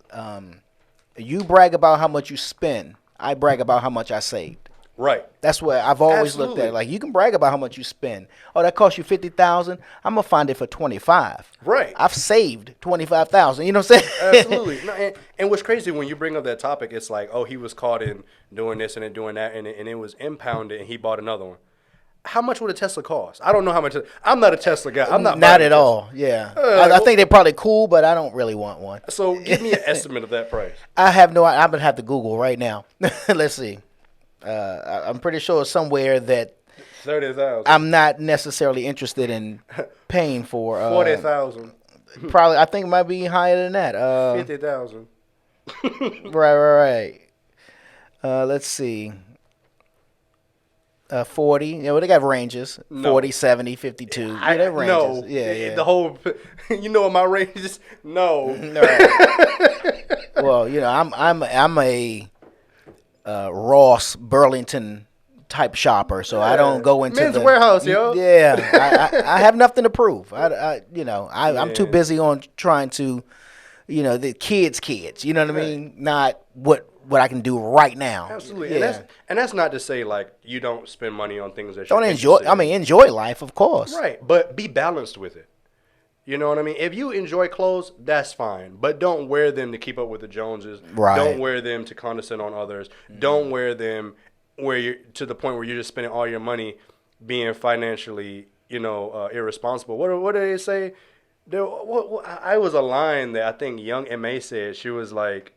You brag about how much you spend. I brag about how much I saved. Right. That's what I've always looked at. Like, you can brag about how much you spend. Oh, that cost you $50,000. I'm gonna find it for $25,000. Right. I've saved $25,000. You know what I'm saying? Absolutely. No, and what's crazy when you bring up that topic, it's like, oh, he was caught in doing this and then doing that, and it was impounded, and he bought another one. How much would a Tesla cost? I don't know how much. I'm not a Tesla guy. I'm not. Not at all. Yeah. I think they're probably cool, but I don't really want one. So give me an estimate of that price. I have no. I'm gonna have to Google right now. Let's see. I'm pretty sure it's somewhere that 30,000. I'm not necessarily interested in paying for. 40,000. Probably, I think it might be higher than that. 50,000. Right. Let's see. 40. Well, they got ranges. No. 40, 70, 52. Yeah, they ranges. No. Yeah. The whole, what my range is? No. Well, I'm a Ross Burlington type shopper, so I don't go into Men's Warehouse, yo. Yeah, I have nothing to prove. I'm too busy on trying to, the kids. You know what I mean? Not what I can do right now. Absolutely. Yeah. And that's not to say like you don't spend money on things that you don't enjoy. I mean, enjoy life, of course. Right, but be balanced with it. You know what I mean? If you enjoy clothes, that's fine. But don't wear them to keep up with the Joneses. Right. Don't wear them to condescend on others. Don't wear them where you're to the point where you're just spending all your money being financially, irresponsible. What do they say? I was a line that I think Young M.A. said. She was like,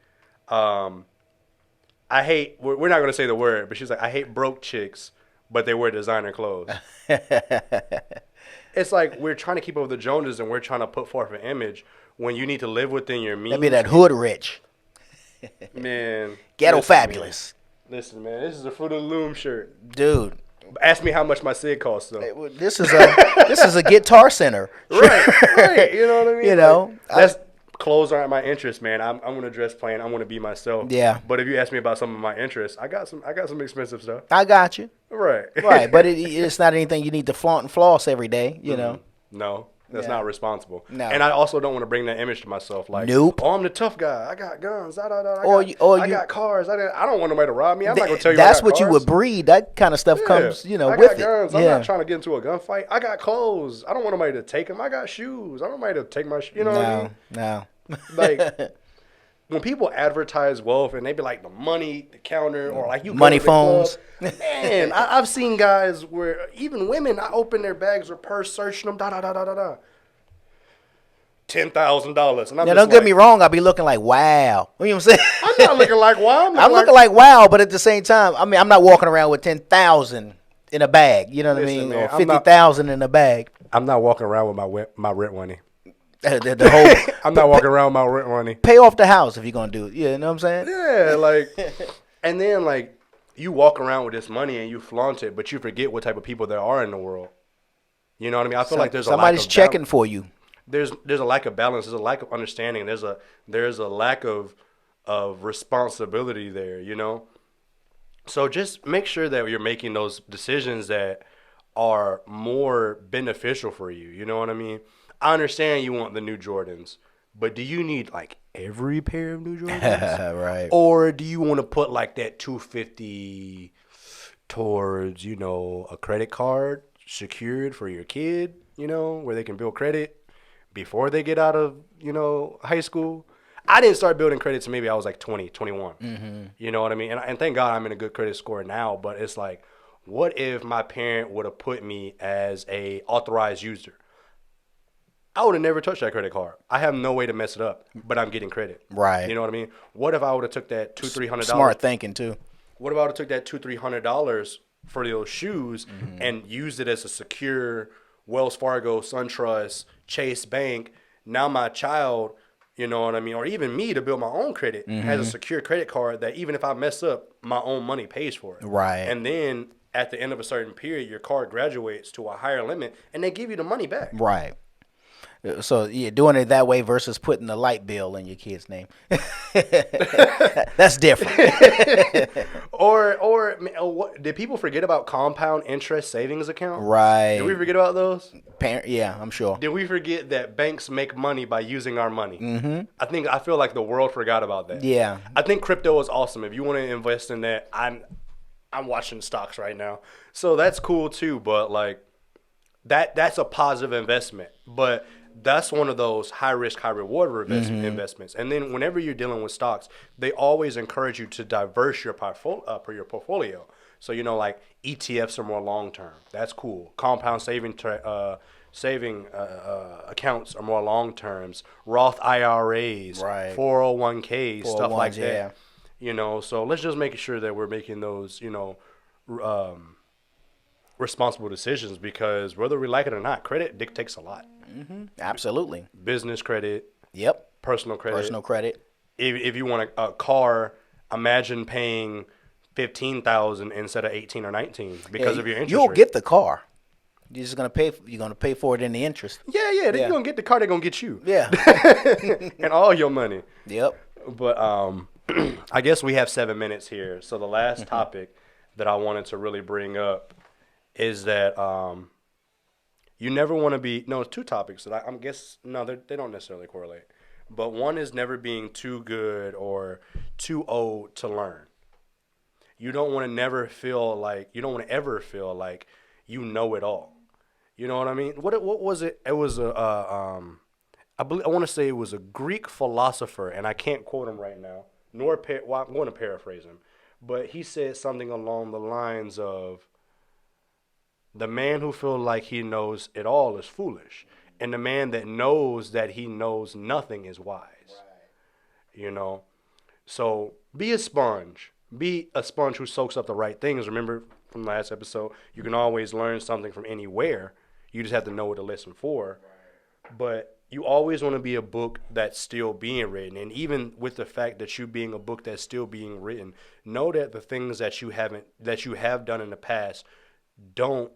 I hate, we're not going to say the word, but she's like, I hate broke chicks, but they wear designer clothes. It's like we're trying to keep up with the Joneses and we're trying to put forth an image when you need to live within your means. That'd be that hood rich. Man. Ghetto fabulous. Listen, man, this is a Fruit of the Loom shirt. Dude. Ask me how much my SIG costs, though. This is a Guitar Center. Right. You know what I mean? That's clothes aren't my interest, man. I'm gonna dress plain. I'm gonna be myself. Yeah. But if you ask me about some of my interests, I got some expensive stuff. I got you. Right. Right, but it's not anything you need to flaunt and floss every day. You know. No. That's Yeah. not responsible. No. And I also don't want to bring that image to myself. Like, Nope. oh, I'm the tough guy. I got guns. Or I you- got cars. I don't want nobody to rob me. I'm not gonna tell you. That's I got what you cars. would breed. That kind of stuff Yeah. comes, I with got it. guns. I'm Yeah. not trying to get into a gunfight. I got clothes. I don't want nobody to take them. I got shoes. I don't want nobody to take my. You know what I mean? No. Like, when people advertise wealth and they be like the money, the counter, or like you go Money to the club, phones. man, I've seen guys where even women, I open their bags or purse, searching them, $10,000, and I'm Now, just don't get me like, wrong. I'll be looking like, wow. You know what I'm saying? I'm not looking like wow. I'm looking like wow, but at the same time, I mean, I'm not walking around with 10,000 in a bag. You know what Listen, I mean? man, Or I'm not- 50,000 in a bag. I'm not walking around with my rent money. The whole I'm not walking around with my rent money. pay off the house if you're gonna do it. You know what I'm saying? Yeah, like, and then like you walk around with this money and you flaunt it, but you forget what type of people there are in the world. You know what I mean? I feel like there's Somebody's a lack of checking for you. There's a lack of balance. There's a lack of understanding. There's a lack of responsibility there. You know, so just make sure that you're making those decisions that are more beneficial for you. You know what I mean? I understand you want the new Jordans, but do you need like every pair of new Jordans? Right. Or do you want to put like that 250 towards, a credit card secured for your kid, where they can build credit before they get out of, high school? I didn't start building credit till maybe I was like 20, 21. Mm-hmm. You know what I mean? And thank God I'm in a good credit score now, but it's like, what if my parent would have put me as a authorized user? I would have never touched that credit card. I have no way to mess it up, but I'm getting credit. Right. You know what I mean? What if I would have took that $200-$300? Smart thinking too. What if I would have took that $200-$300 for those shoes and used it as a secure Wells Fargo, SunTrust, Chase Bank? Now my child, you know what I mean, or even me to build my own credit has a secure credit card that even if I mess up, my own money pays for it. Right. And then at the end of a certain period, your card graduates to a higher limit, and they give you the money back. Right. So yeah, doing it that way versus putting the light bill in your kid's name. That's different. Or what, did people forget about compound interest savings account? Right. Did we forget about those? Yeah, I'm sure. Did we forget that banks make money by using our money? Mm-hmm. I feel like the world forgot about that. Yeah. I think crypto is awesome. If you want to invest in that, I'm watching stocks right now, so that's cool too. But like that's a positive investment. But that's one of those high risk, high reward investments. And then whenever you're dealing with stocks, they always encourage you to diverse your portfolio. So, like ETFs are more long term. That's cool. Compound saving accounts are more long terms. Roth IRAs, Right. 401ks, stuff like 401s, that. So let's just make sure that we're making those, responsible decisions, because whether we like it or not, credit dictates a lot. Absolutely. Business credit, Yep. personal credit. Personal credit. If you want a car, imagine paying $15,000 instead of 18 or 19 because of your interest You'll rate. get the car. You're just gonna pay. You're gonna pay for it in the interest. Yeah. Yeah. You're gonna get the car. They're gonna get you. Yeah. And all your money. Yep. But I guess we have 7 minutes here. So the last topic that I wanted to really bring up is that you never want to be. No, it's two topics that I guess no, they don't necessarily correlate. But one is never being too good or too old to learn. You don't want to ever feel like you know it all. You know what I mean? What was it? It was I want to say it was a Greek philosopher, and I can't quote him right now. I'm going to paraphrase him, but he said something along the lines of, "The man who feels like he knows it all is foolish, and the man that knows that he knows nothing is wise." Right. So be a sponge. Be a sponge who soaks up the right things. Remember from last episode, you can always learn something from anywhere. You just have to know what to listen for. Right. But you always want to be a book that's still being written. And even with the fact that you being a book that's still being written, know that the things that you have done in the past don't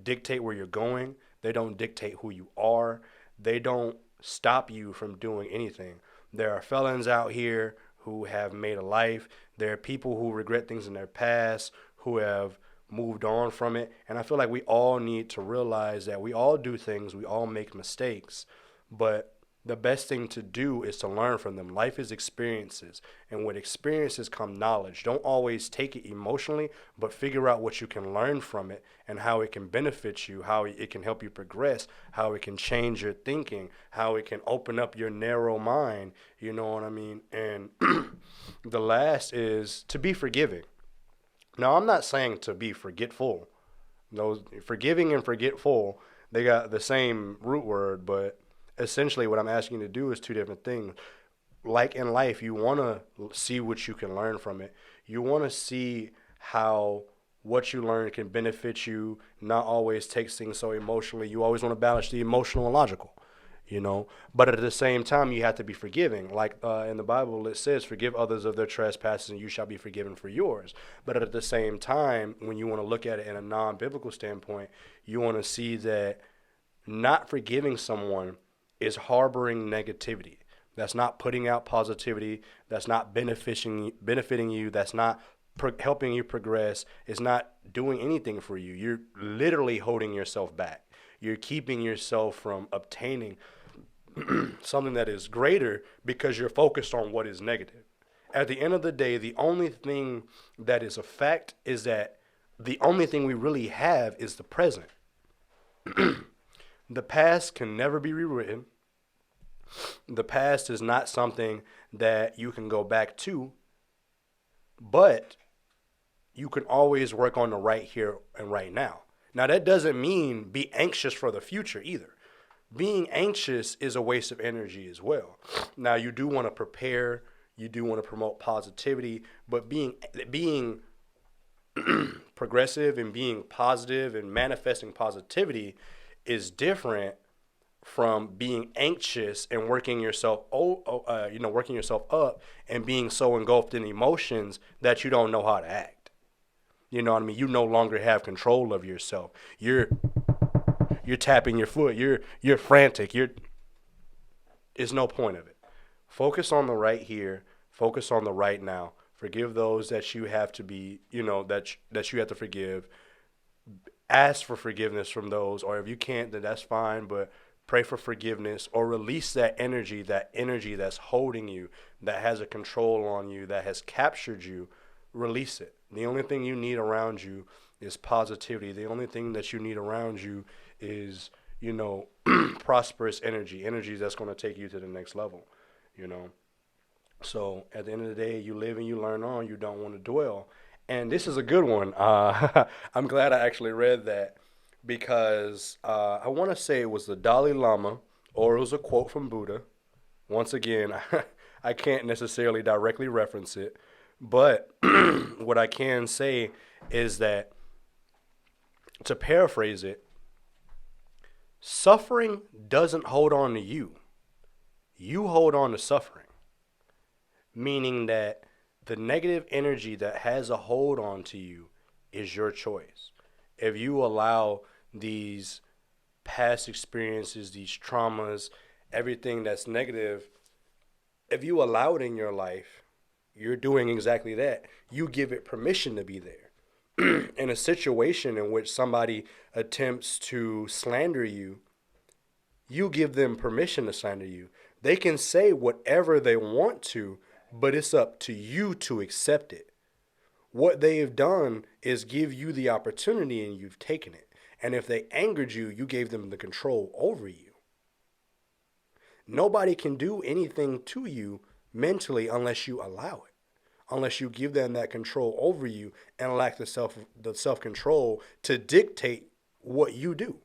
dictate where you're going. They don't dictate who you are. They don't stop you from doing anything. There are felons out here who have made a life. There are people who regret things in their past, who have moved on from it. And I feel like we all need to realize that we all do things, we all make mistakes, but the best thing to do is to learn from them. Life is experiences, and with experiences come knowledge. Don't always take it emotionally, but figure out what you can learn from it and how it can benefit you, how it can help you progress, how it can change your thinking, how it can open up your narrow mind. You know what I mean? And the last is to be forgiving. Now, I'm not saying to be forgetful. Those forgiving and forgetful, they got the same root word, but essentially what I'm asking you to do is two different things. Like in life, you want to see what you can learn from it. You want to see how what you learn can benefit you, not always take things so emotionally. You always want to balance the emotional and logical, you know. But at the same time, you have to be forgiving. Like in the Bible, it says, forgive others of their trespasses and you shall be forgiven for yours. But at the same time, when you want to look at it in a non-biblical standpoint, you want to see that not forgiving someone is harboring negativity. That's not putting out positivity. That's not benefiting you. That's not helping you progress. It's not doing anything for you. You're literally holding yourself back. You're keeping yourself from obtaining something that is greater because you're focused on what is negative. At the end of the day, the only thing that is a fact is that the only thing we really have is the present. The past can never be rewritten. The past is not something that you can go back to, but you can always work on the right here and right now. Now, that doesn't mean be anxious for the future either. Being anxious is a waste of energy as well. Now, you do want to prepare, you do want to promote positivity, but being progressive and being positive and manifesting positivity is different from being anxious and working yourself up and being so engulfed in emotions that you don't know how to act. You know what I mean? You no longer have control of yourself. You're tapping your foot. You're frantic. There's no point of it. Focus on the right here. Focus on the right now. Forgive those that you have to be, that you have to forgive. Ask for forgiveness from those, or if you can't, then that's fine, but pray for forgiveness or release that energy that's holding you, that has a control on you, that has captured you. Release it. The only thing you need around you is positivity. The only thing that you need around you is, prosperous energy that's going to take you to the next level, So at the end of the day, you live and you learn on. You don't want to dwell. And this is a good one. I'm glad I actually read that because I want to say it was the Dalai Lama or it was a quote from Buddha. Once again, I can't necessarily directly reference it, but what I can say is that, to paraphrase it, suffering doesn't hold on to you. You hold on to suffering, meaning that the negative energy that has a hold on to you is your choice. If you allow these past experiences, these traumas, everything that's negative, if you allow it in your life, you're doing exactly that. You give it permission to be there. In a situation in which somebody attempts to slander you, you give them permission to slander you. They can say whatever they want to, but it's up to you to accept it. What they have done is give you the opportunity and you've taken it. And if they angered you, you gave them the control over you. Nobody can do anything to you mentally unless you allow it, unless you give them that control over you and lack the self-control to dictate what you do.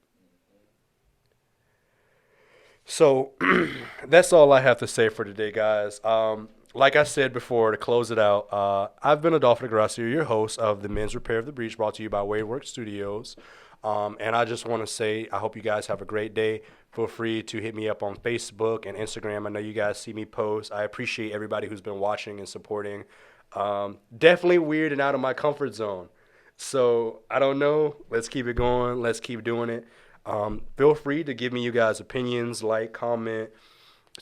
So that's all I have to say for today, guys. Like I said before, to close it out, I've been Adolfo Gracia, your host of the Men's Repair of the Breach, brought to you by WadeWorksStudios. And I just want to say, I hope you guys have a great day. Feel free to hit me up on Facebook and Instagram. I know you guys see me post. I appreciate everybody who's been watching and supporting. Definitely weird and out of my comfort zone. So I don't know. Let's keep it going. Let's keep doing it. Feel free to give me you guys opinions, like, comment.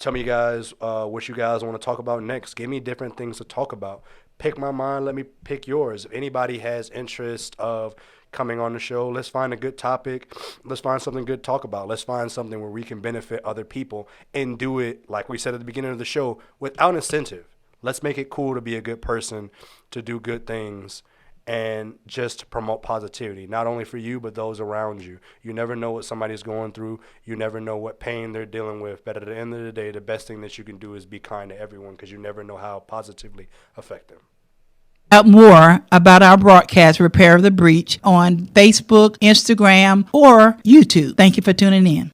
Tell me, you guys, what you guys want to talk about next. Give me different things to talk about. pick my mind, let me pick yours. If anybody has interest of coming on the show, let's find a good topic. Let's find something good to talk about. Let's find something where we can benefit other people and do it, like we said at the beginning of the show, without incentive. Let's make it cool to be a good person, to do good things, and just to promote positivity, not only for you, but those around you. You never know what somebody's going through. You never know what pain they're dealing with. But at the end of the day, the best thing that you can do is be kind to everyone, because you never know how positively affect them. Out more about our broadcast, Repair of the Breach, on Facebook, Instagram, or YouTube. Thank you for tuning in.